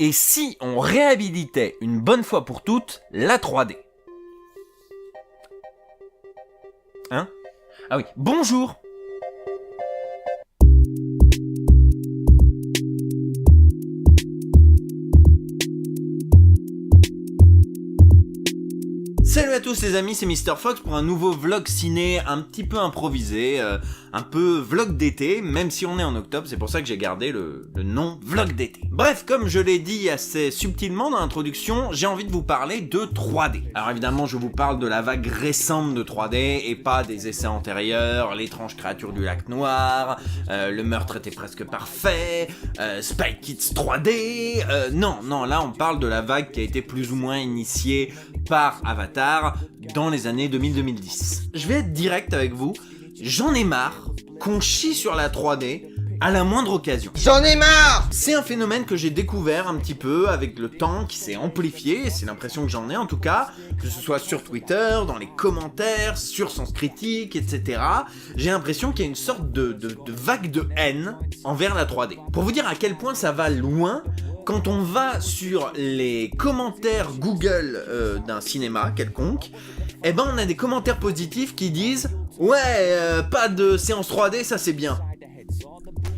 Et si on réhabilitait une bonne fois pour toutes la 3D? Hein? Ah oui, bonjour! Salut à tous les amis, c'est Mr Fox pour un nouveau vlog ciné un petit peu improvisé, un peu vlog d'été, même si on est en octobre, c'est pour ça que j'ai gardé le nom vlog d'été. Bref, comme je l'ai dit assez subtilement dans l'introduction, j'ai envie de vous parler de 3D. Alors évidemment, je vous parle de la vague récente de 3D et pas des essais antérieurs, l'étrange créature du lac noir, le meurtre était presque parfait, Spy Kids 3D, non, là on parle de la vague qui a été plus ou moins initiée par Avatar dans les années 2000-2010. Je vais être direct avec vous, j'en ai marre qu'on chie sur la 3D à la moindre occasion. J'en ai marre! C'est un phénomène que j'ai découvert un petit peu avec le temps, qui s'est amplifié, c'est l'impression que j'en ai en tout cas, que ce soit sur Twitter, dans les commentaires, sur Sens Critique, etc. J'ai l'impression qu'il y a une sorte de vague de haine envers la 3D. Pour vous dire à quel point ça va loin, quand on va sur les commentaires Google d'un cinéma quelconque, eh ben on a des commentaires positifs qui disent « Ouais, pas de séance 3D, ça c'est bien ».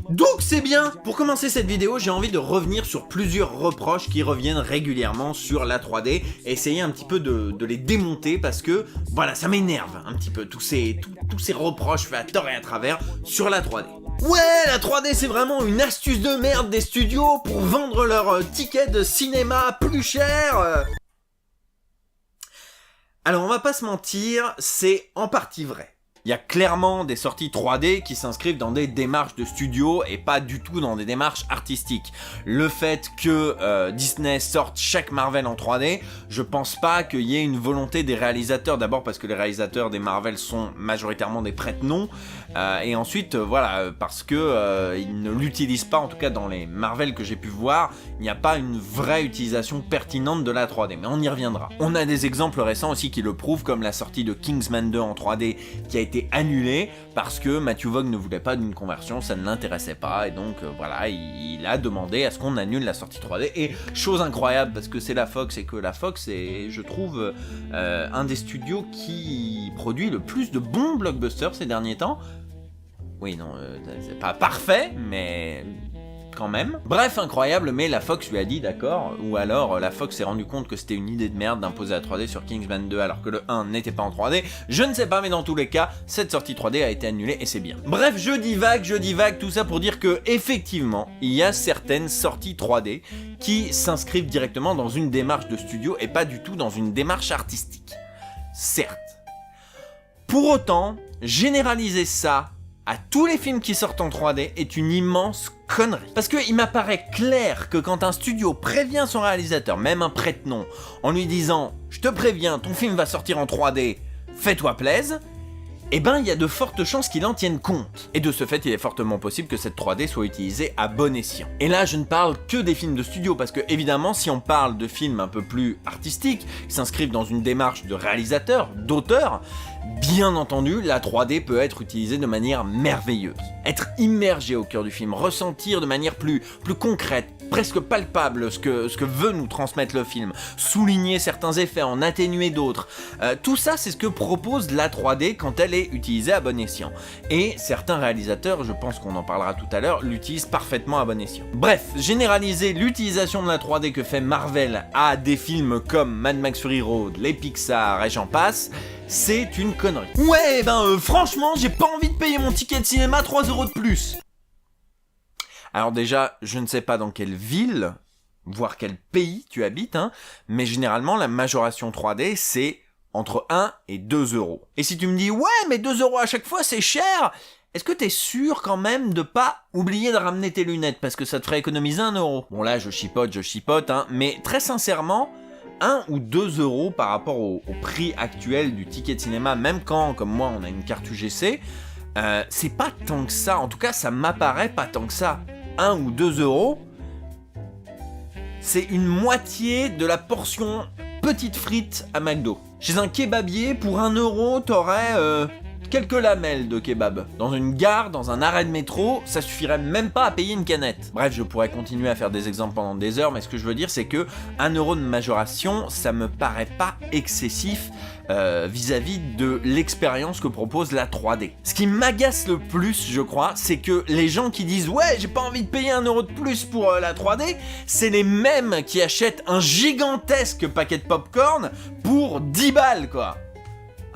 Donc c'est bien. Pour commencer cette vidéo, j'ai envie de revenir sur plusieurs reproches qui reviennent régulièrement sur la 3D et essayer un petit peu de les démonter parce que, voilà, ça m'énerve un petit peu tous ces reproches faits à tort et à travers sur la 3D. Ouais, la 3D c'est vraiment une astuce de merde des studios pour vendre leurs tickets de cinéma plus cher. Alors on va pas se mentir, c'est en partie vrai. Il y a clairement des sorties 3D qui s'inscrivent dans des démarches de studio et pas du tout dans des démarches artistiques. Le fait que Disney sorte chaque Marvel en 3D, je pense pas qu'il y ait une volonté des réalisateurs, d'abord parce que les réalisateurs des Marvel sont majoritairement des prête-noms, et ensuite voilà, parce que ils ne l'utilisent pas, en tout cas dans les Marvel que j'ai pu voir, il n'y a pas une vraie utilisation pertinente de la 3D, mais on y reviendra. On a des exemples récents aussi qui le prouvent, comme la sortie de Kingsman 2 en 3D qui a été annulé parce que Matthew Vaughn ne voulait pas d'une conversion, ça ne l'intéressait pas, et donc voilà, il a demandé à ce qu'on annule la sortie 3D, et chose incroyable parce que c'est la Fox, et que la Fox est, je trouve, un des studios qui produit le plus de bons blockbusters ces derniers temps. Oui, non, c'est pas parfait, mais quand même. Bref, incroyable, mais la Fox lui a dit d'accord, ou alors la Fox s'est rendu compte que c'était une idée de merde d'imposer la 3D sur Kingsman 2 alors que le 1 n'était pas en 3D, je ne sais pas, mais dans tous les cas, cette sortie 3D a été annulée et c'est bien. Bref, je divague, tout ça pour dire que effectivement, il y a certaines sorties 3D qui s'inscrivent directement dans une démarche de studio et pas du tout dans une démarche artistique. Certes. Pour autant, généraliser ça à tous les films qui sortent en 3D est une immense connerie. Parce qu'il m'apparaît clair que quand un studio prévient son réalisateur, même un prête-nom, en lui disant « Je te préviens, ton film va sortir en 3D, fais-toi plaise », eh ben il y a de fortes chances qu'il en tienne compte. Et de ce fait, il est fortement possible que cette 3D soit utilisée à bon escient. Et là, je ne parle que des films de studio, parce que évidemment, si on parle de films un peu plus artistiques, qui s'inscrivent dans une démarche de réalisateur, d'auteur, bien entendu, la 3D peut être utilisée de manière merveilleuse. Être immergé au cœur du film, ressentir de manière plus concrète, presque palpable ce que veut nous transmettre le film, souligner certains effets, en atténuer d'autres, tout ça c'est ce que propose la 3D quand elle est utilisée à bon escient. Et certains réalisateurs, je pense qu'on en parlera tout à l'heure, l'utilisent parfaitement à bon escient. Bref, généraliser l'utilisation de la 3D que fait Marvel à des films comme Mad Max Fury Road, les Pixar et j'en passe, c'est une connerie. Ouais, franchement, j'ai pas envie de payer mon ticket de cinéma 3 € de plus. Alors déjà, je ne sais pas dans quelle ville, voire quel pays tu habites, mais généralement la majoration 3D c'est entre 1 et 2 €. Et si tu me dis, ouais mais 2 € à chaque fois c'est cher, est-ce que t'es sûr quand même de pas oublier de ramener tes lunettes parce que ça te ferait économiser 1 €? Bon là je chipote, mais très sincèrement, 1 ou 2 € par rapport au prix actuel du ticket de cinéma, même quand, comme moi, on a une carte UGC, c'est pas tant que ça, en tout cas ça m'apparaît pas tant que ça. 1 ou 2 €, c'est une moitié de la portion petite frite à McDo. Chez un kebabier, pour 1 €, t'aurais quelques lamelles de kebab. Dans une gare, dans un arrêt de métro, ça suffirait même pas à payer une canette. Bref, je pourrais continuer à faire des exemples pendant des heures, mais ce que je veux dire, c'est que 1 euro de majoration, ça me paraît pas excessif vis-à-vis de l'expérience que propose la 3D. Ce qui m'agace le plus, je crois, c'est que les gens qui disent « Ouais, j'ai pas envie de payer 1 euro de plus pour la 3D », c'est les mêmes qui achètent un gigantesque paquet de popcorn pour 10 balles, quoi.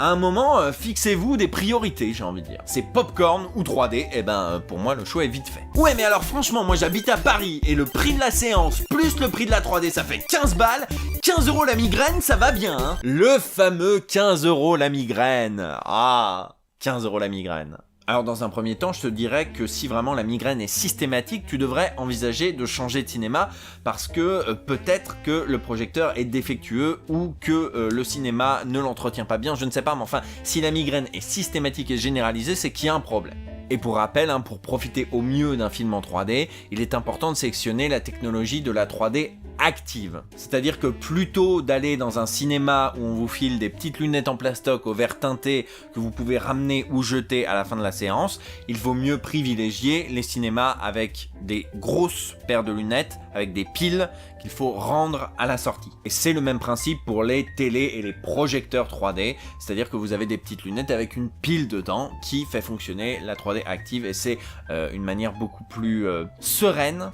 À un moment, fixez-vous des priorités, j'ai envie de dire. C'est popcorn ou 3D, et pour moi, le choix est vite fait. Ouais, mais alors franchement, moi j'habite à Paris, et le prix de la séance, plus le prix de la 3D, ça fait 15 balles. 15 € la migraine, ça va bien, hein. Le fameux 15 € la migraine. Ah, 15 € la migraine. Alors dans un premier temps, je te dirais que si vraiment la migraine est systématique, tu devrais envisager de changer de cinéma parce que peut-être que le projecteur est défectueux ou que le cinéma ne l'entretient pas bien, je ne sais pas, mais enfin, si la migraine est systématique et généralisée, c'est qu'il y a un problème. Et pour rappel, pour profiter au mieux d'un film en 3D, il est important de sélectionner la technologie de la 3D active. C'est-à-dire que plutôt d'aller dans un cinéma où on vous file des petites lunettes en plastoc au verre teinté que vous pouvez ramener ou jeter à la fin de la séance, il vaut mieux privilégier les cinémas avec des grosses paires de lunettes, avec des piles qu'il faut rendre à la sortie. Et c'est le même principe pour les télés et les projecteurs 3D, c'est-à-dire que vous avez des petites lunettes avec une pile dedans qui fait fonctionner la 3D active et c'est une manière beaucoup plus sereine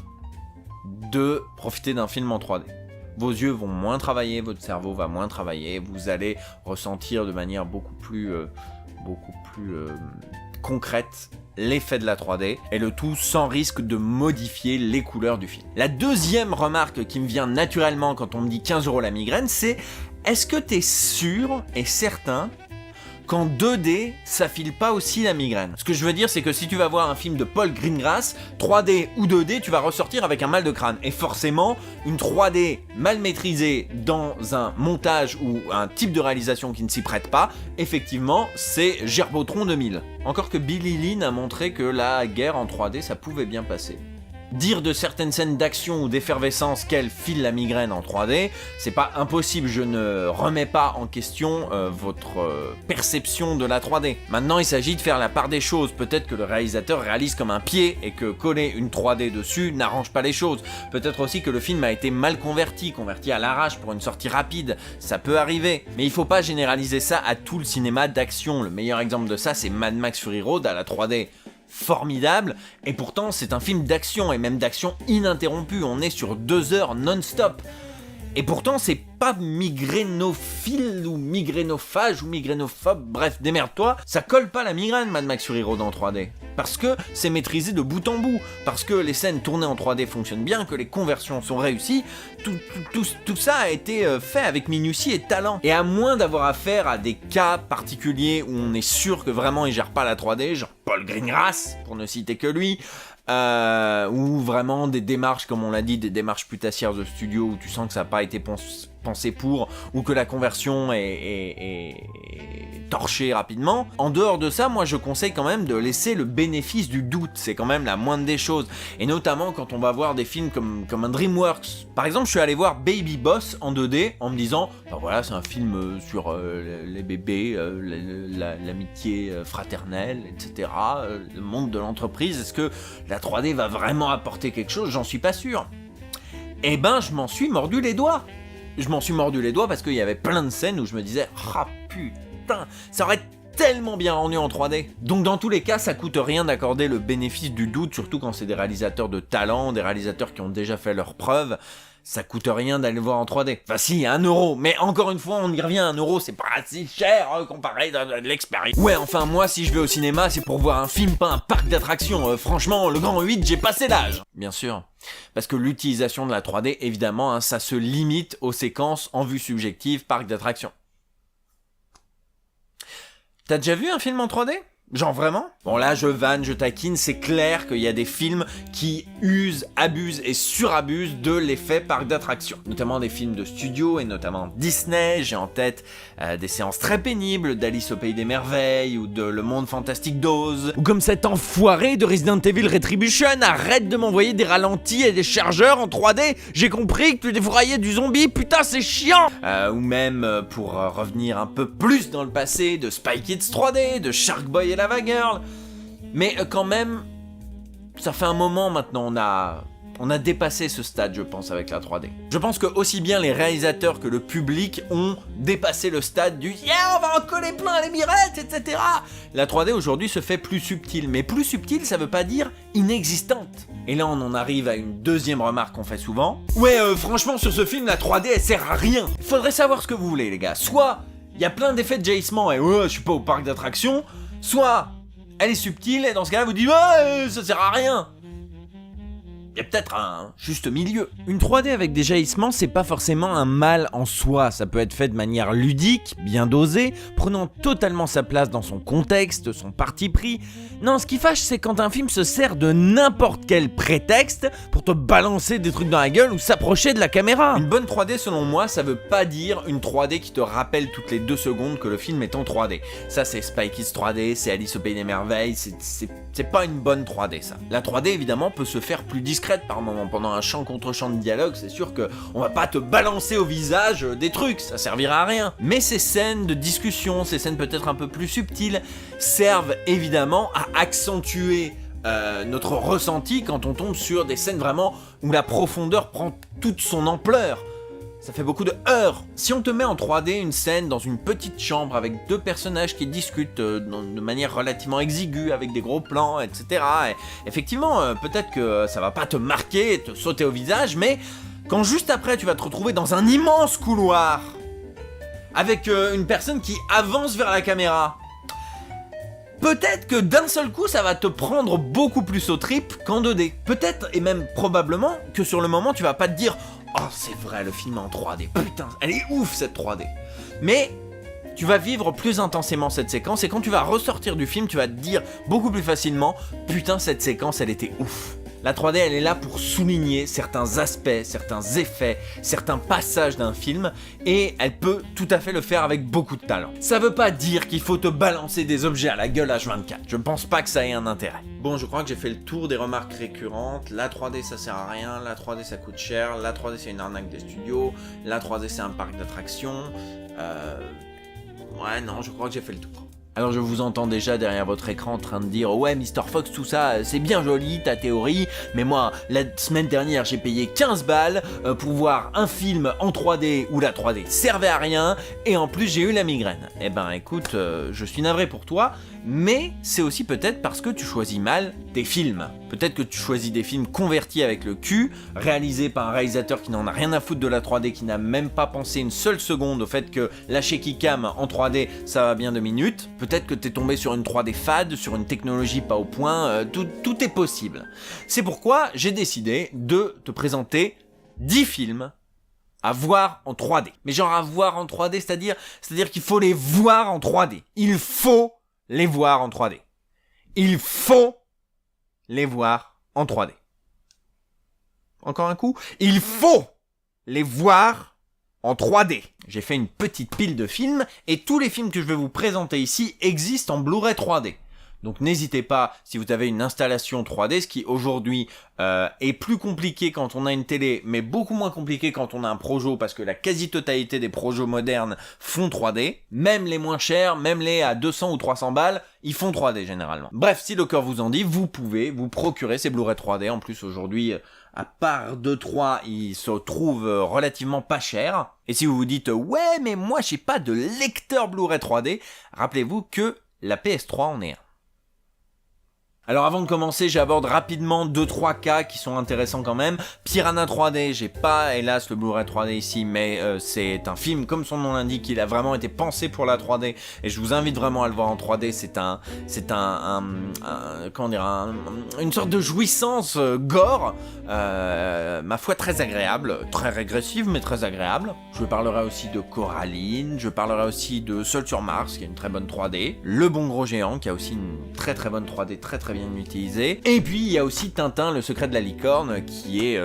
de profiter d'un film en 3D. Vos yeux vont moins travailler, votre cerveau va moins travailler, vous allez ressentir de manière beaucoup plus concrète l'effet de la 3D, et le tout sans risque de modifier les couleurs du film. La deuxième remarque qui me vient naturellement quand on me dit 15 € la migraine, c'est est-ce que t'es sûr et certain qu'en 2D, ça file pas aussi la migraine? Ce que je veux dire, c'est que si tu vas voir un film de Paul Greengrass, 3D ou 2D, tu vas ressortir avec un mal de crâne. Et forcément, une 3D mal maîtrisée dans un montage ou un type de réalisation qui ne s'y prête pas, effectivement, c'est Gerbotron 2000. Encore que Billy Lynn a montré que la guerre en 3D, ça pouvait bien passer. Dire de certaines scènes d'action ou d'effervescence qu'elles filent la migraine en 3D, c'est pas impossible, je ne remets pas en question votre perception de la 3D. Maintenant, il s'agit de faire la part des choses. Peut-être que le réalisateur réalise comme un pied et que coller une 3D dessus n'arrange pas les choses. Peut-être aussi que le film a été mal converti à l'arrache pour une sortie rapide, ça peut arriver. Mais il faut pas généraliser ça à tout le cinéma d'action. Le meilleur exemple de ça, c'est Mad Max Fury Road à la 3D. Formidable, et pourtant c'est un film d'action, et même d'action ininterrompue, on est sur 2 heures non-stop. Et pourtant c'est pas migrénophile ou migrénophage ou migrénophobe, bref, démerde-toi, ça colle pas la migraine Mad Max Fury Road en 3D. Parce que c'est maîtrisé de bout en bout, parce que les scènes tournées en 3D fonctionnent bien, que les conversions sont réussies, tout ça a été fait avec minutie et talent. Et à moins d'avoir affaire à des cas particuliers où on est sûr que vraiment il gère pas la 3D, genre Paul Greengrass, pour ne citer que lui, ou vraiment des démarches, comme on l'a dit, des démarches putassières de studio où tu sens que ça n'a pas été pensé pour, ou que la conversion est torchée rapidement. En dehors de ça, moi je conseille quand même de laisser le bénéfice du doute, c'est quand même la moindre des choses, et notamment quand on va voir des films comme un DreamWorks. Par exemple, je suis allé voir Baby Boss en 2D en me disant, ben voilà, c'est un film sur les bébés, l'amitié fraternelle, etc., le monde de l'entreprise. Est-ce que la 3D va vraiment apporter quelque chose? J'en suis pas sûr. Eh ben, je m'en suis mordu les doigts. Je m'en suis mordu les doigts parce qu'il y avait plein de scènes où je me disais « Ah putain, ça aurait tellement bien rendu en 3D !» Donc dans tous les cas, ça coûte rien d'accorder le bénéfice du doute, surtout quand c'est des réalisateurs de talent, des réalisateurs qui ont déjà fait leurs preuves. Ça coûte rien d'aller le voir en 3D. Enfin si, 1 euro, mais encore une fois, on y revient, 1 euro, c'est pas si cher comparé à de l'expérience. Ouais, enfin moi, si je vais au cinéma, c'est pour voir un film, pas un parc d'attractions. Franchement, le grand 8, j'ai passé l'âge. Bien sûr. Parce que l'utilisation de la 3D, évidemment, ça se limite aux séquences en vue subjective, parc d'attractions. T'as déjà vu un film en 3D ? Genre vraiment? Bon là je vanne, je taquine, c'est clair qu'il y a des films qui usent, abusent et surabusent de l'effet parc d'attractions. Notamment des films de studio et notamment Disney, j'ai en tête des séances très pénibles d'Alice au Pays des Merveilles ou de Le Monde Fantastique d'Oz. Ou comme cet enfoiré de Resident Evil Retribution, arrête de m'envoyer des ralentis et des chargeurs en 3D, j'ai compris que tu défraillais du zombie, putain c'est chiant. Ou même, pour revenir un peu plus dans le passé, de Spy Kids 3D, de Shark Boy et Lava Girl. Mais quand même, ça fait un moment maintenant, on a dépassé ce stade, je pense, avec la 3D. Je pense que aussi bien les réalisateurs que le public ont dépassé le stade du « Yeah, on va en coller plein les mirettes, etc. » La 3D aujourd'hui se fait plus subtile, mais plus subtile, ça veut pas dire inexistante. Et là, on en arrive à une deuxième remarque qu'on fait souvent. Ouais, franchement, sur ce film, la 3D, elle sert à rien. Faudrait savoir ce que vous voulez, les gars. Soit, il y a plein d'effets de jaillissement et ouais, je suis pas au parc d'attractions, soit, elle est subtile et dans ce cas-là, vous dites « Ouais, ça sert à rien !» Il y a peut-être un juste milieu. Une 3D avec des jaillissements, c'est pas forcément un mal en soi. Ça peut être fait de manière ludique, bien dosée, prenant totalement sa place dans son contexte, son parti pris. Non, ce qui fâche, c'est quand un film se sert de n'importe quel prétexte pour te balancer des trucs dans la gueule ou s'approcher de la caméra. Une bonne 3D, selon moi, ça veut pas dire une 3D qui te rappelle toutes les 2 secondes que le film est en 3D. Ça, c'est Spy Kids 3D, c'est Alice au Pays des Merveilles, c'est pas une bonne 3D, ça. La 3D, évidemment, peut se faire plus discrète par moment. Pendant un chant contre chant de dialogue, c'est sûr que on va pas te balancer au visage des trucs, ça servira à rien. Mais ces scènes de discussion, ces scènes peut-être un peu plus subtiles, servent évidemment à accentuer notre ressenti quand on tombe sur des scènes vraiment où la profondeur prend toute son ampleur. Ça fait beaucoup de heurts. Si on te met en 3D une scène dans une petite chambre avec 2 personnages qui discutent de manière relativement exiguë, avec des gros plans, etc. Et effectivement, peut-être que ça va pas te marquer, te sauter au visage, mais quand juste après tu vas te retrouver dans un immense couloir avec une personne qui avance vers la caméra, peut-être que d'un seul coup ça va te prendre beaucoup plus aux tripes qu'en 2D. Peut-être et même probablement que sur le moment tu vas pas te dire « Oh c'est vrai, le film est en 3D, putain, elle est ouf cette 3D !» Mais tu vas vivre plus intensément cette séquence et quand tu vas ressortir du film, tu vas te dire beaucoup plus facilement « Putain, cette séquence, elle était ouf !» La 3D, elle est là pour souligner certains aspects, certains effets, certains passages d'un film et elle peut tout à fait le faire avec beaucoup de talent. Ça veut pas dire qu'il faut te balancer des objets à la gueule H24. Je pense pas que ça ait un intérêt. Bon, je crois que j'ai fait le tour des remarques récurrentes. La 3D, ça sert à rien. La 3D, ça coûte cher. La 3D, c'est une arnaque des studios. La 3D, c'est un parc d'attractions. Ouais, non, je crois que j'ai fait le tour. Alors je vous entends déjà derrière votre écran en train de dire « Ouais, Mr. Fox, tout ça, c'est bien joli, ta théorie, mais moi, la semaine dernière, j'ai payé 15 balles pour voir un film en 3D où la 3D servait à rien, et en plus, j'ai eu la migraine. » Eh ben, écoute, je suis navré pour toi, mais c'est aussi peut-être parce que tu choisis mal tes films. Peut-être que tu choisis des films convertis avec le cul, réalisés par un réalisateur qui n'en a rien à foutre de la 3D, qui n'a même pas pensé une seule seconde au fait que la shaky cam en 3D, ça va bien 2 minutes. Peut-être que t'es tombé sur une 3D fade, sur une technologie pas au point, tout est possible. C'est pourquoi j'ai décidé de te présenter 10 films à voir en 3D. Mais genre à voir en 3D, c'est-à-dire qu'il faut les voir en 3D. Il faut les voir en 3D. Il faut les voir en 3D. Encore un coup. Il faut les voir en 3D. J'ai fait une petite pile de films et tous les films que je vais vous présenter ici existent en Blu-ray 3D. Donc n'hésitez pas, si vous avez une installation 3D, ce qui aujourd'hui est plus compliqué quand on a une télé, mais beaucoup moins compliqué quand on a un Projo, parce que la quasi-totalité des Projos modernes font 3D. Même les moins chers, même les à 200 ou 300 balles, ils font 3D généralement. Bref, si le cœur vous en dit, vous pouvez vous procurer ces Blu-ray 3D. En plus aujourd'hui, à part 2-3, ils se trouvent relativement pas chers. Et si vous vous dites « Ouais, mais moi j'ai pas de lecteur Blu-ray 3D », rappelez-vous que la PS3 en est un. Alors avant de commencer, j'aborde rapidement 2-3 cas qui sont intéressants quand même. Piranha 3D, j'ai pas hélas le Blu-ray 3D ici, mais c'est un film, comme son nom l'indique, il a vraiment été pensé pour la 3D, et je vous invite vraiment à le voir en 3D, comment dire, une sorte de jouissance gore, ma foi très agréable, très régressive mais très agréable. Je parlerai aussi de Coraline, je parlerai aussi de Seul sur Mars, qui a une très bonne 3D, Le Bon Gros Géant, qui a aussi une très très bonne 3D, très bien utilisé. Et puis il y a aussi Tintin, le secret de la licorne, qui est,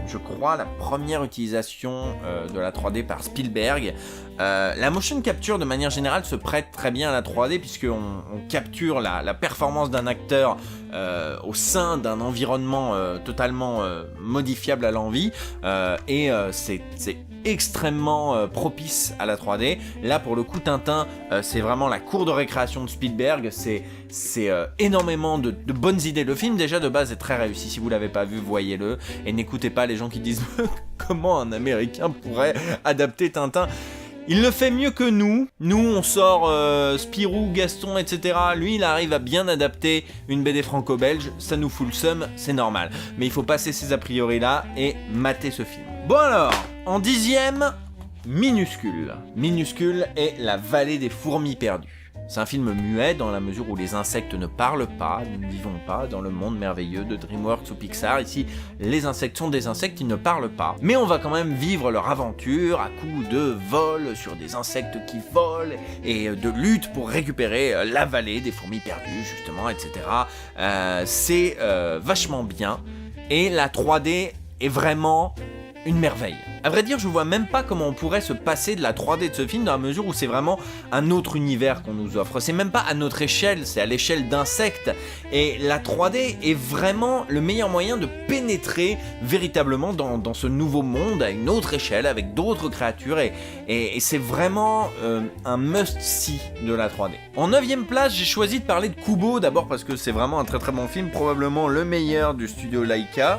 je crois, la première utilisation de la 3D par Spielberg. La motion capture de manière générale se prête très bien à la 3D puisqu'on capture la performance d'un acteur au sein d'un environnement totalement modifiable à l'envie, et c'est extrêmement propice à la 3D. Là pour le coup Tintin, c'est vraiment la cour de récréation de Spielberg, c'est énormément de bonnes idées. Le film déjà de base est très réussi, si vous l'avez pas vu voyez-le, et n'écoutez pas les gens qui disent comment un américain pourrait adapter Tintin. Il le fait mieux que nous. Nous, on sort Spirou, Gaston, etc. Lui, il arrive à bien adapter une BD franco-belge. Ça nous fout le seum, c'est normal. Mais il faut passer ces a priori-là et mater ce film. Bon alors, en 10e, Minuscule. Minuscule est la vallée des fourmis perdues. C'est un film muet dans la mesure où les insectes ne parlent pas, nous ne vivons pas dans le monde merveilleux de DreamWorks ou Pixar. Ici, les insectes sont des insectes, ils ne parlent pas. Mais on va quand même vivre leur aventure à coups de vol sur des insectes qui volent et de lutte pour récupérer la vallée des fourmis perdues, justement, etc. C'est vachement bien et la 3D est vraiment une merveille. À vrai dire, je vois même pas comment on pourrait se passer de la 3D de ce film dans la mesure où c'est vraiment un autre univers qu'on nous offre. C'est même pas à notre échelle, c'est à l'échelle d'insectes. Et la 3D est vraiment le meilleur moyen de pénétrer véritablement dans ce nouveau monde à une autre échelle avec d'autres créatures et c'est vraiment un must-see de la 3D. En 9e place, j'ai choisi de parler de Kubo, d'abord parce que c'est vraiment un très très bon film, probablement le meilleur du studio Laika.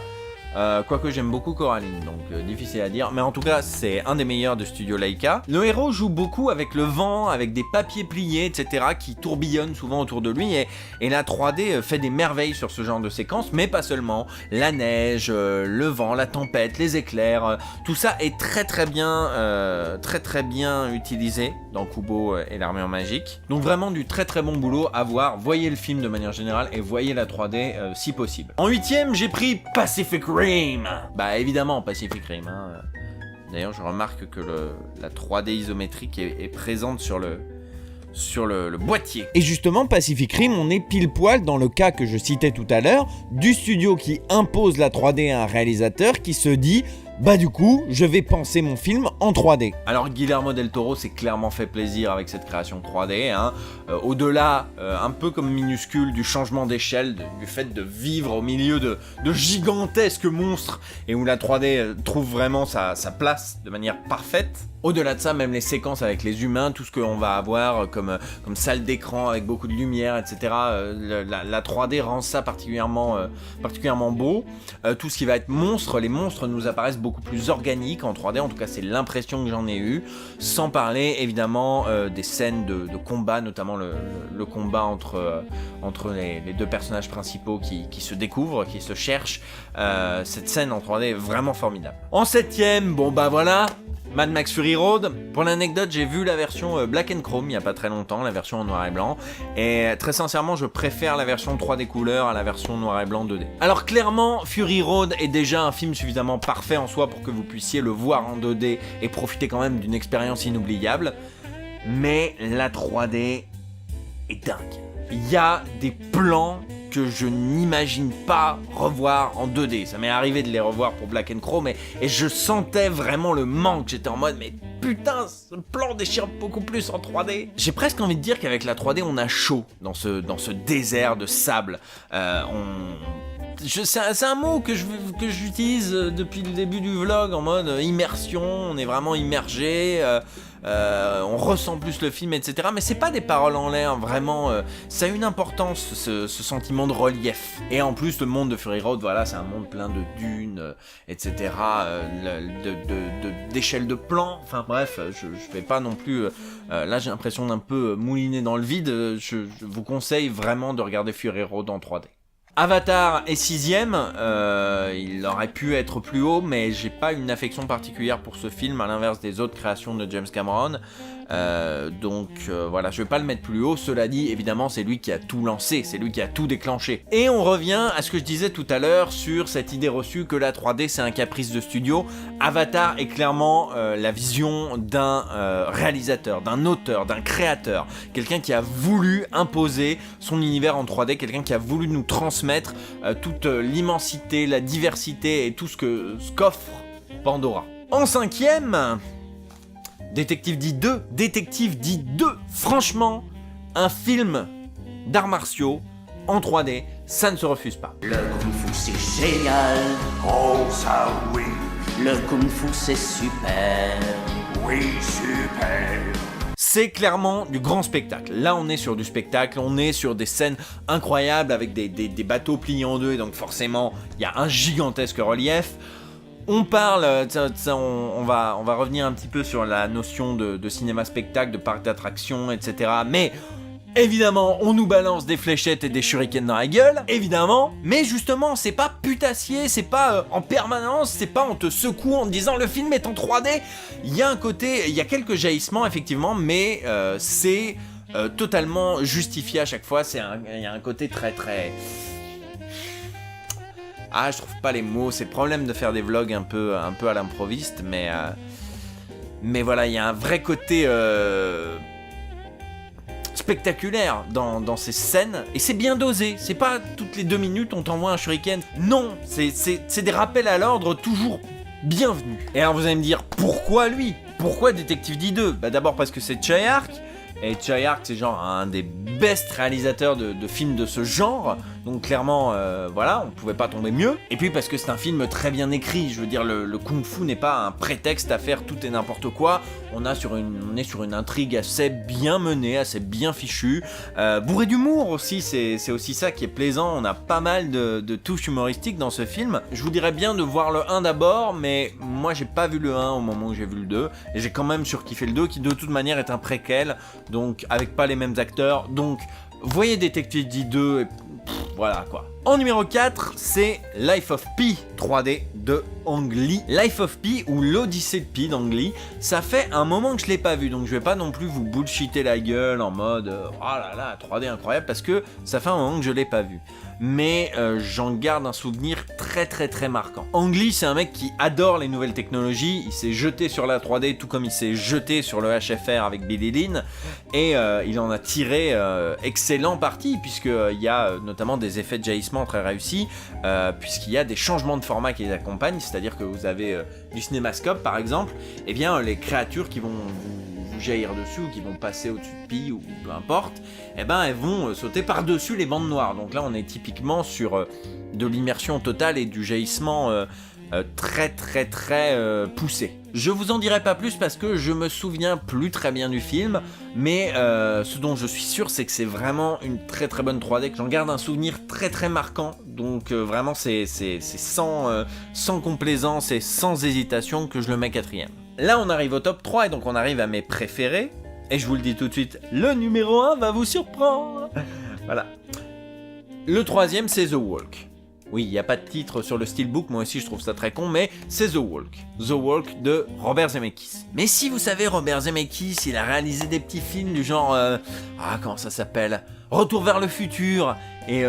Quoique j'aime beaucoup Coraline, donc difficile à dire, mais en tout cas c'est un des meilleurs de Studio Laika. Le héros joue beaucoup avec le vent, avec des papiers pliés, etc. qui tourbillonnent souvent autour de lui, et la 3D fait des merveilles sur ce genre de séquence, mais pas seulement. La neige, le vent, la tempête, les éclairs, tout ça est très très bien utilisé dans Kubo et l'Armure Magique. Donc vraiment du très très bon boulot à voir. Voyez le film de manière générale et voyez la 3D si possible. En 8e, j'ai pris Pacific Rim. Bah évidemment Pacific Rim. D'ailleurs je remarque que la 3D isométrique est présente sur le boîtier. Et justement, Pacific Rim, on est pile poil dans le cas que je citais tout à l'heure, du studio qui impose la 3D à un réalisateur qui se dit bah du coup, je vais penser mon film en 3D. Alors Guillermo del Toro s'est clairement fait plaisir avec cette création 3D, au-delà, un peu comme Minuscule, du changement d'échelle, du fait de vivre au milieu de gigantesques monstres, et où la 3D trouve vraiment sa place de manière parfaite. Au-delà de ça, même les séquences avec les humains, tout ce qu'on va avoir comme salle d'écran avec beaucoup de lumière, etc. La 3D rend ça particulièrement beau. Tout ce qui va être monstre, les monstres nous apparaissent beaucoup plus organiques en 3D, en tout cas c'est l'impression que j'en ai eue, sans parler évidemment des scènes de combat, notamment le combat entre les deux personnages principaux qui se découvrent, qui se cherchent. Cette scène en 3D est vraiment formidable. En 7e, bon bah voilà, Mad Max Fury Road. Pour l'anecdote, j'ai vu la version Black and Chrome il y a pas très longtemps, la version en noir et blanc, et très sincèrement je préfère la version 3D couleur à la version noir et blanc 2D. Alors clairement, Fury Road est déjà un film suffisamment parfait en soi pour que vous puissiez le voir en 2D et profiter quand même d'une expérience inoubliable, mais la 3D est dingue. Il y a des plans que je n'imagine pas revoir en 2D. Ça m'est arrivé de les revoir pour Black and Chrome et je sentais vraiment le manque. J'étais en mode mais putain, ce plan déchire beaucoup plus en 3D. J'ai presque envie de dire qu'avec la 3D on a chaud dans ce désert de sable. c'est un mot que j'utilise depuis le début du vlog en mode immersion, on est vraiment immergé, on ressent plus le film, etc. Mais c'est pas des paroles en l'air, vraiment, ça a une importance, ce sentiment de relief. Et en plus, le monde de Fury Road, voilà, c'est un monde plein de dunes, etc., d'échelles de plans, enfin bref, je vais pas non plus... là, j'ai l'impression d'un peu mouliner dans le vide, je vous conseille vraiment de regarder Fury Road en 3D. Avatar est 6ème, il aurait pu être plus haut, mais j'ai pas une affection particulière pour ce film, à l'inverse des autres créations de James Cameron. Donc voilà, je vais pas le mettre plus haut. Cela dit, évidemment, c'est lui qui a tout lancé, c'est lui qui a tout déclenché. Et on revient à ce que je disais tout à l'heure sur cette idée reçue que la 3D c'est un caprice de studio. Avatar est clairement la vision d'un réalisateur, d'un auteur, d'un créateur, quelqu'un qui a voulu imposer son univers en 3D, quelqu'un qui a voulu nous transmettre toute l'immensité, la diversité et tout ce qu'offre Pandora. En 5ème, Détective D2. Détective D2, franchement, un film d'arts martiaux en 3D, ça ne se refuse pas. Le kung-fu c'est génial. Oh ça oui, Le kung-fu c'est super. oui super. C'est clairement du grand spectacle. Là, on est sur du spectacle, on est sur des scènes incroyables avec des bateaux pliés en deux, et donc forcément, il y a un gigantesque relief. On parle, on va revenir un petit peu sur la notion de cinéma-spectacle, de parc d'attractions, etc. Mais évidemment, on nous balance des fléchettes et des shurikens dans la gueule, évidemment. Mais justement, c'est pas putassier, c'est pas en permanence, c'est pas on te secoue en te disant le film est en 3D. Il y a un côté, il y a quelques jaillissements effectivement, mais c'est totalement justifié à chaque fois. Il y a un côté très... Ah, je trouve pas les mots, c'est le problème de faire des vlogs un peu à l'improviste, mais voilà, il y a un vrai côté spectaculaire dans ces scènes, et c'est bien dosé, c'est pas toutes les 2 minutes on t'envoie un shuriken, non, c'est des rappels à l'ordre toujours bienvenus. Et alors vous allez me dire, pourquoi lui ? Pourquoi Détective D2 ? Bah d'abord parce que c'est Tsui Hark, et Tsui Hark c'est genre un des best réalisateurs de films de ce genre, donc clairement voilà, on pouvait pas tomber mieux. Et puis parce que c'est un film très bien écrit, je veux dire le kung-fu n'est pas un prétexte à faire tout et n'importe quoi, on est sur une intrigue assez bien menée, assez bien fichue, bourrée d'humour aussi, c'est aussi ça qui est plaisant, on a pas mal de touches humoristiques dans ce film. Je vous dirais bien de voir le 1 d'abord, mais moi j'ai pas vu le 1 au moment où j'ai vu le 2, et j'ai quand même surkiffé le 2 qui de toute manière est un préquel, donc avec pas les mêmes acteurs, donc voyez Détective D2 et voilà quoi. En numéro 4, c'est Life of Pi 3D de Ang Lee. Life of Pi ou l'Odyssée de Pi d'Ang Lee, ça fait un moment que je l'ai pas vu, donc je vais pas non plus vous bullshiter la gueule en mode oh là là 3D incroyable, parce que ça fait un moment que je l'ai pas vu. Mais j'en garde un souvenir très marquant. Ang Lee, c'est un mec qui adore les nouvelles technologies, il s'est jeté sur la 3D tout comme il s'est jeté sur le HFR avec Billy Lynn, et il en a tiré excellent parti, puisqu'il y a notamment des effets de jaillissement très réussis, puisqu'il y a des changements de format qui les accompagnent, c'est-à-dire que vous avez du cinémascope par exemple, et bien les créatures qui vont vous jaillir dessus, ou qui vont passer au-dessus de Pi, ou peu importe, eh ben elles vont sauter par-dessus les bandes noires. Donc là on est typiquement sur de l'immersion totale et du jaillissement très poussé. Je vous en dirai pas plus parce que je me souviens plus très bien du film, mais ce dont je suis sûr c'est que c'est vraiment une très bonne 3D, que j'en garde un souvenir très marquant, donc vraiment c'est sans complaisance et sans hésitation que je le mets 4ème. Là on arrive au top 3 et donc on arrive à mes préférés, et je vous le dis tout de suite, le numéro 1 va vous surprendre. Voilà. Le 3ème c'est The Walk. Oui, il n'y a pas de titre sur le steelbook, moi aussi je trouve ça très con, mais c'est The Walk. The Walk de Robert Zemeckis. Mais si vous savez, Robert Zemeckis, il a réalisé des petits films du genre... comment ça s'appelle ? Retour vers le futur, et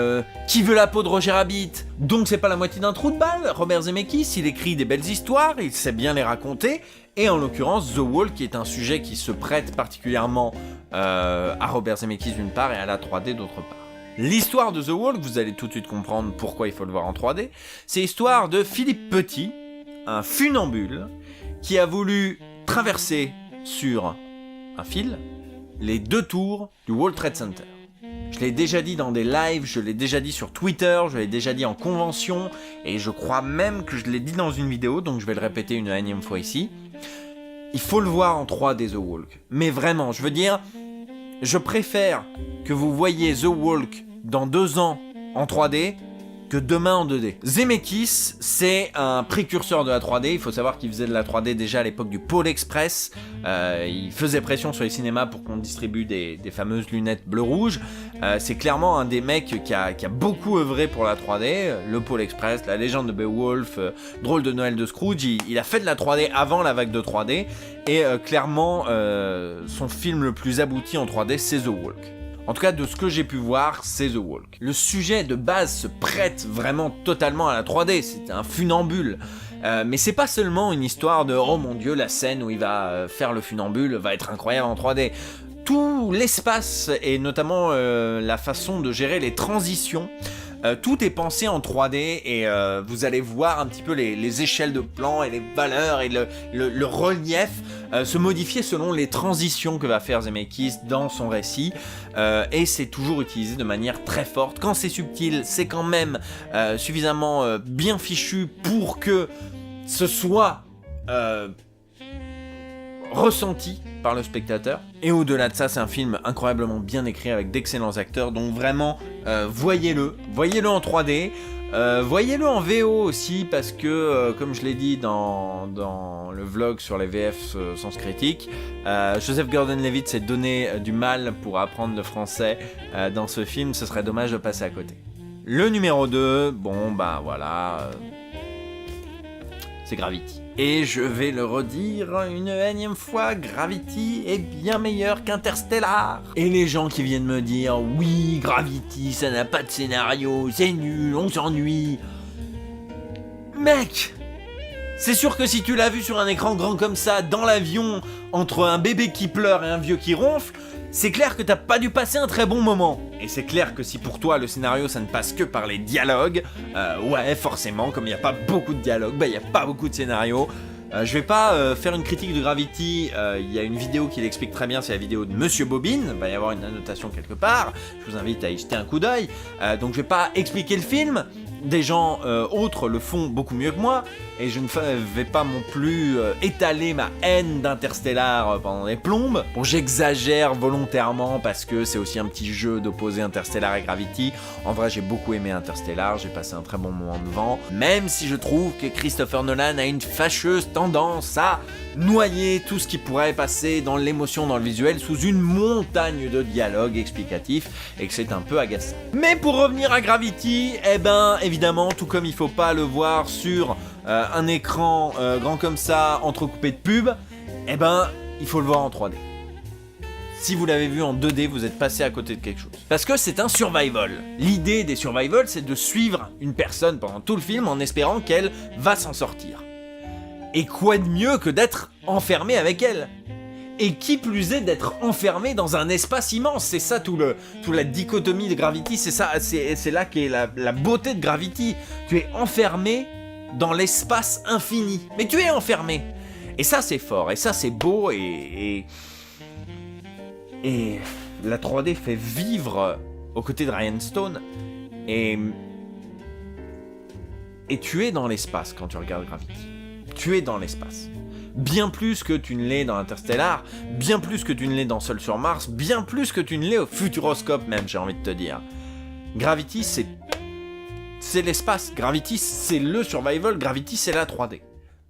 Qui veut la peau de Roger Rabbit ? Donc c'est pas la moitié d'un trou de balle. Robert Zemeckis, il écrit des belles histoires, il sait bien les raconter, et en l'occurrence The Walk est un sujet qui se prête particulièrement à Robert Zemeckis d'une part, et à la 3D d'autre part. L'histoire de The Walk, vous allez tout de suite comprendre pourquoi il faut le voir en 3D, c'est l'histoire de Philippe Petit, un funambule, qui a voulu traverser sur un fil les 2 tours du World Trade Center. Je l'ai déjà dit dans des lives, je l'ai déjà dit sur Twitter, je l'ai déjà dit en convention, et je crois même que je l'ai dit dans une vidéo, donc je vais le répéter une énième fois ici. Il faut le voir en 3D The Walk. Mais vraiment, je veux dire, je préfère que vous voyez The Walk dans 2 ans en 3D que demain en 2D. Zemeckis, c'est un précurseur de la 3D. Il faut savoir qu'il faisait de la 3D déjà à l'époque du Pôle Express. Il faisait pression sur les cinémas pour qu'on distribue des fameuses lunettes bleu-rouge. C'est clairement un des mecs qui a beaucoup œuvré pour la 3D. Le Pôle Express, la légende de Beowulf, Drôle de Noël de Scrooge. Il a fait de la 3D avant la vague de 3D. Et clairement, son film le plus abouti en 3D, c'est The Walk. En tout cas, de ce que j'ai pu voir, c'est The Walk. Le sujet de base se prête vraiment totalement à la 3D, c'est un funambule. Mais c'est pas seulement une histoire de « Oh mon Dieu, la scène où il va faire le funambule va être incroyable en 3D ». Tout l'espace, et notamment la façon de gérer les transitions, tout est pensé en 3D et vous allez voir un petit peu les échelles de plan et les valeurs et le relief se modifier selon les transitions que va faire Zemeckis dans son récit et c'est toujours utilisé de manière très forte. Quand c'est subtil, c'est quand même suffisamment bien fichu pour que ce soit ressenti par le spectateur. Et au-delà de ça, c'est un film incroyablement bien écrit avec d'excellents acteurs, donc vraiment, voyez-le en 3D, voyez-le en VO aussi, parce que, comme je l'ai dit dans le vlog sur les VF Sens Critique, Joseph Gordon-Levitt s'est donné du mal pour apprendre le français dans ce film, ce serait dommage de passer à côté. Le numéro 2, bon bah voilà, c'est Gravity. Et je vais le redire une énième fois, Gravity est bien meilleur qu'Interstellar. Et les gens qui viennent me dire « Oui, Gravity, ça n'a pas de scénario, c'est nul, on s'ennuie. » Mec, c'est sûr que si tu l'as vu sur un écran grand comme ça, dans l'avion, entre un bébé qui pleure et un vieux qui ronfle, c'est clair que t'as pas dû passer un très bon moment. Et c'est clair que si pour toi le scénario ça ne passe que par les dialogues, ouais forcément, comme il n'y a pas beaucoup de dialogues, bah il n'y a pas beaucoup de scénario. Je vais pas faire une critique de Gravity, il y a une vidéo qui l'explique très bien, c'est la vidéo de Monsieur Bobine, il va y avoir une annotation quelque part, je vous invite à y jeter un coup d'œil. Donc je vais pas expliquer le film, des gens autres le font beaucoup mieux que moi, et je ne vais pas non plus étaler ma haine d'Interstellar pendant des plombes. Bon, j'exagère volontairement parce que c'est aussi un petit jeu d'opposer Interstellar et Gravity. En vrai, j'ai beaucoup aimé Interstellar, j'ai passé un très bon moment devant, même si je trouve que Christopher Nolan a une fâcheuse tendance à noyer tout ce qui pourrait passer dans l'émotion, dans le visuel, sous une montagne de dialogues explicatifs, et que c'est un peu agaçant. Mais pour revenir à Gravity, eh ben, évidemment, tout comme il faut pas le voir sur un écran grand comme ça, entrecoupé de pubs, eh ben, il faut le voir en 3D. Si vous l'avez vu en 2D, vous êtes passé à côté de quelque chose. Parce que c'est un survival. L'idée des survival, c'est de suivre une personne pendant tout le film en espérant qu'elle va s'en sortir. Et quoi de mieux que d'être enfermé avec elle ? Et qui plus est d'être enfermé dans un espace immense. C'est ça toute la dichotomie de Gravity, c'est ça, c'est là qu'est la beauté de Gravity. Tu es enfermé dans l'espace infini, mais tu es enfermé. Et ça c'est fort, et ça c'est beau, et la 3D fait vivre aux côtés de Ryan Stone, et tu es dans l'espace quand tu regardes Gravity. Tu es dans l'espace. Bien plus que tu ne l'es dans Interstellar, bien plus que tu ne l'es dans Seul sur Mars, bien plus que tu ne l'es au Futuroscope même, j'ai envie de te dire. Gravity, c'est l'espace. Gravity, c'est le survival. Gravity, c'est la 3D.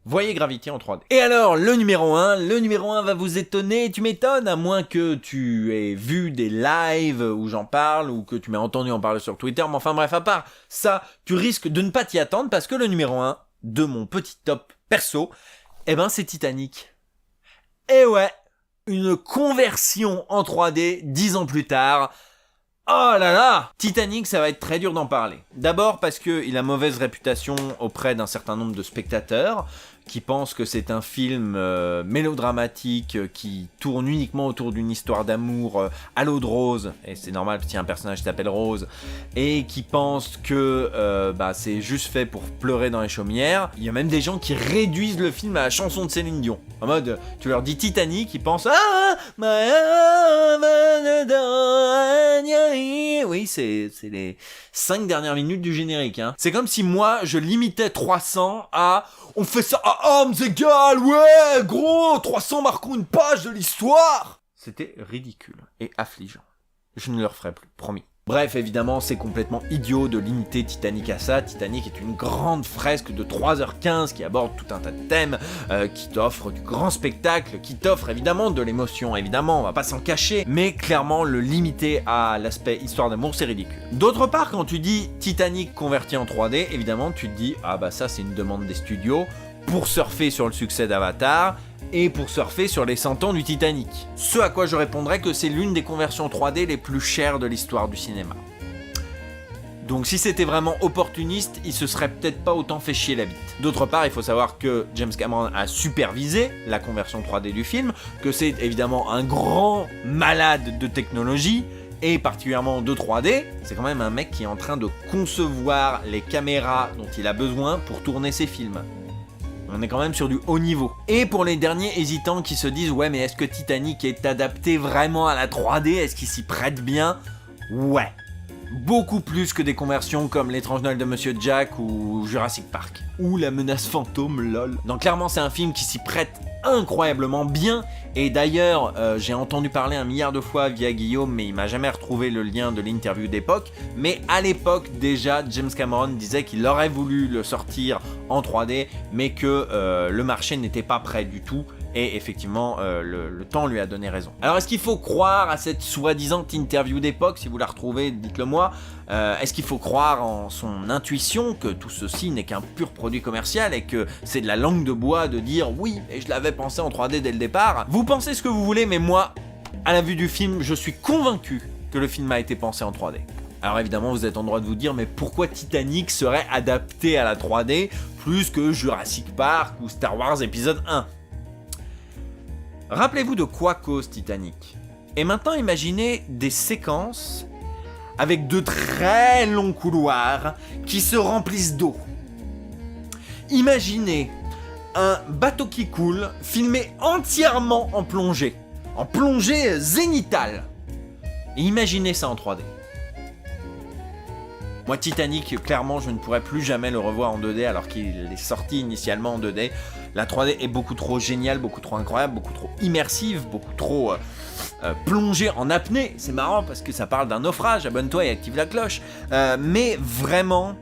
Voyez Gravity en 3D. Et alors, le numéro 1 va vous étonner, tu m'étonnes, à moins que tu aies vu des lives où j'en parle, ou que tu m'aies entendu en parler sur Twitter, mais enfin bref, à part ça, tu risques de ne pas t'y attendre, parce que le numéro 1 de mon petit top perso, eh ben c'est Titanic. Et ouais, une conversion en 3D 10 ans plus tard. Oh là là! Titanic, ça va être très dur d'en parler. D'abord parce qu'il a mauvaise réputation auprès d'un certain nombre de spectateurs. qui pensent que c'est un film mélodramatique qui tourne uniquement autour d'une histoire d'amour à l'eau de rose, et c'est normal parce qu'il y a un personnage qui s'appelle Rose, et qui pensent que c'est juste fait pour pleurer dans les chaumières. Il y a même des gens qui réduisent le film à la chanson de Céline Dion. En mode, tu leur dis Titanic, ils pensent oui, c'est les 5 dernières minutes du générique. Hein. C'est comme si moi, je limitais 300 à on fait ça à armes égales, ouais, gros, 300 marquons une page de l'histoire. C'était ridicule et affligeant. Je ne le referai plus, promis. Bref, évidemment, c'est complètement idiot de limiter Titanic à ça. Titanic est une grande fresque de 3h15 qui aborde tout un tas de thèmes, qui t'offre du grand spectacle, qui t'offre évidemment de l'émotion, évidemment, on va pas s'en cacher, mais clairement, le limiter à l'aspect histoire d'amour, c'est ridicule. D'autre part, quand tu dis Titanic converti en 3D, évidemment, tu te dis, ah bah ça c'est une demande des studios, pour surfer sur le succès d'Avatar, et pour surfer sur les 100 ans du Titanic. Ce à quoi je répondrais que c'est l'une des conversions 3D les plus chères de l'histoire du cinéma. Donc si c'était vraiment opportuniste, il se serait peut-être pas autant fait chier la bite. D'autre part, il faut savoir que James Cameron a supervisé la conversion 3D du film, que c'est évidemment un grand malade de technologie, et particulièrement de 3D, c'est quand même un mec qui est en train de concevoir les caméras dont il a besoin pour tourner ses films. On est quand même sur du haut niveau. Et pour les derniers hésitants qui se disent « Ouais, mais est-ce que Titanic est adapté vraiment à la 3D ? Est-ce qu'il s'y prête bien ?» Ouais. Beaucoup plus que des conversions comme L'étrange Noël de Monsieur Jack ou Jurassic Park. Ou La menace fantôme, lol. Donc clairement, c'est un film qui s'y prête incroyablement bien, et d'ailleurs j'ai entendu parler 1 milliard de fois via Guillaume, mais il m'a jamais retrouvé le lien de l'interview d'époque, mais à l'époque déjà James Cameron disait qu'il aurait voulu le sortir en 3D, mais que le marché n'était pas prêt du tout, et effectivement le temps lui a donné raison. Alors est-ce qu'il faut croire à cette soi-disant interview d'époque? Si vous la retrouvez, dites-le moi. Est-ce qu'il faut croire en son intuition que tout ceci n'est qu'un pur produit commercial et que c'est de la langue de bois de dire oui, et je l'avais pensé en 3D dès le départ? Vous pensez ce que vous voulez, mais moi, à la vue du film, je suis convaincu que le film a été pensé en 3D. Alors évidemment, vous êtes en droit de vous dire, mais pourquoi Titanic serait adapté à la 3D plus que Jurassic Park ou Star Wars épisode 1? Rappelez-vous de quoi cause Titanic. Et maintenant, imaginez des séquences avec de très longs couloirs qui se remplissent d'eau. Imaginez un bateau qui coule, filmé entièrement en plongée zénitale. Et imaginez ça en 3D. Moi, Titanic, clairement, je ne pourrais plus jamais le revoir en 2D alors qu'il est sorti initialement en 2D. La 3D est beaucoup trop géniale, beaucoup trop incroyable, beaucoup trop immersive, beaucoup trop plongée en apnée. C'est marrant parce que ça parle d'un naufrage, abonne-toi et active la cloche. Mais vraiment,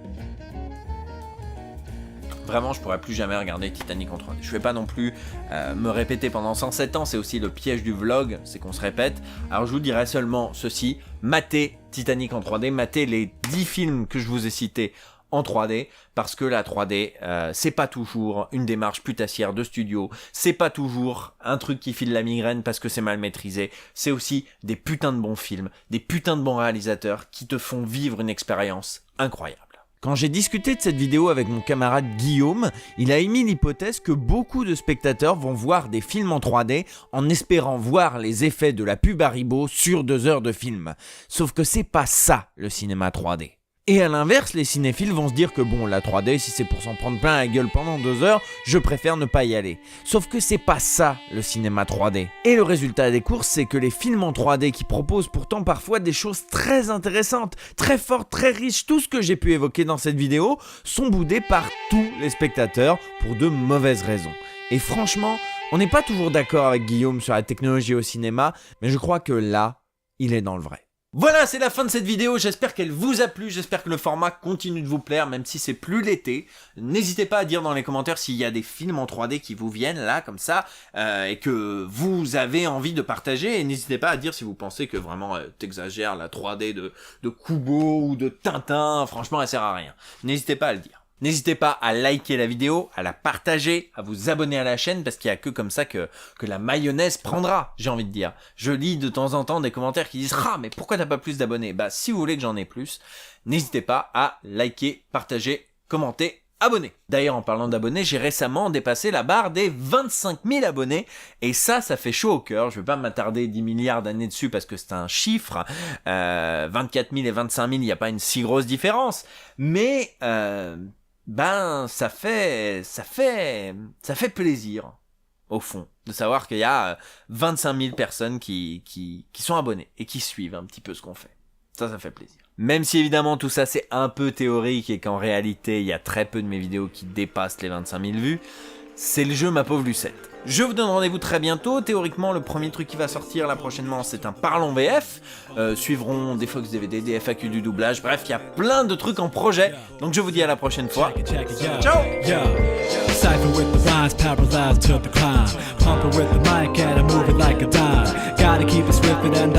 je pourrais plus jamais regarder Titanic en 3D. Je vais pas non plus me répéter pendant 107 ans, c'est aussi le piège du vlog, c'est qu'on se répète. Alors je vous dirais seulement ceci, matez Titanic en 3D, matez les 10 films que je vous ai cités en 3D, parce que la 3D, c'est pas toujours une démarche putassière de studio, c'est pas toujours un truc qui file la migraine parce que c'est mal maîtrisé, c'est aussi des putains de bons films, des putains de bons réalisateurs qui te font vivre une expérience incroyable. Quand j'ai discuté de cette vidéo avec mon camarade Guillaume, il a émis l'hypothèse que beaucoup de spectateurs vont voir des films en 3D en espérant voir les effets de la pub Haribo sur 2 heures de film. Sauf que c'est pas ça le cinéma 3D. Et à l'inverse, les cinéphiles vont se dire que bon, la 3D, si c'est pour s'en prendre plein la gueule pendant 2 heures, je préfère ne pas y aller. Sauf que c'est pas ça le cinéma 3D. Et le résultat des courses, c'est que les films en 3D qui proposent pourtant parfois des choses très intéressantes, très fortes, très riches, tout ce que j'ai pu évoquer dans cette vidéo, sont boudés par tous les spectateurs pour de mauvaises raisons. Et franchement, on n'est pas toujours d'accord avec Guillaume sur la technologie au cinéma, mais je crois que là, il est dans le vrai. Voilà, c'est la fin de cette vidéo, j'espère qu'elle vous a plu, j'espère que le format continue de vous plaire, même si c'est plus l'été. N'hésitez pas à dire dans les commentaires s'il y a des films en 3D qui vous viennent là, comme ça, et que vous avez envie de partager, et n'hésitez pas à dire si vous pensez que vraiment t'exagères la 3D de Kubo ou de Tintin, franchement elle sert à rien. N'hésitez pas à le dire. N'hésitez pas à liker la vidéo, à la partager, à vous abonner à la chaîne, parce qu'il y a que comme ça que la mayonnaise prendra, j'ai envie de dire. Je lis de temps en temps des commentaires qui disent « Ah, mais pourquoi t'as pas plus d'abonnés ?» Bah, si vous voulez que j'en ai plus, n'hésitez pas à liker, partager, commenter abonnés. D'ailleurs, en parlant d'abonnés, j'ai récemment dépassé la barre des 25 000 abonnés, et ça fait chaud au cœur. Je vais pas m'attarder 10 milliards d'années dessus parce que c'est un chiffre. 24 000 et 25 000, il n'y a pas une si grosse différence, mais ça fait plaisir, au fond, de savoir qu'il y a 25 000 personnes qui sont abonnées et qui suivent un petit peu ce qu'on fait. Ça fait plaisir. Même si évidemment tout ça c'est un peu théorique et qu'en réalité il y a très peu de mes vidéos qui dépassent les 25 000 vues, c'est le jeu ma pauvre Lucette. Je vous donne rendez-vous très bientôt. Théoriquement, le premier truc qui va sortir là prochainement, c'est un Parlons VF. Suivront des Fox DVD, des FAQ du doublage. Bref, il y a plein de trucs en projet. Donc je vous dis à la prochaine fois. Ciao. Cypher with the rhymes, parallel to the climb. Pumping with the mic and I move it like a dime. Gotta keep it swift and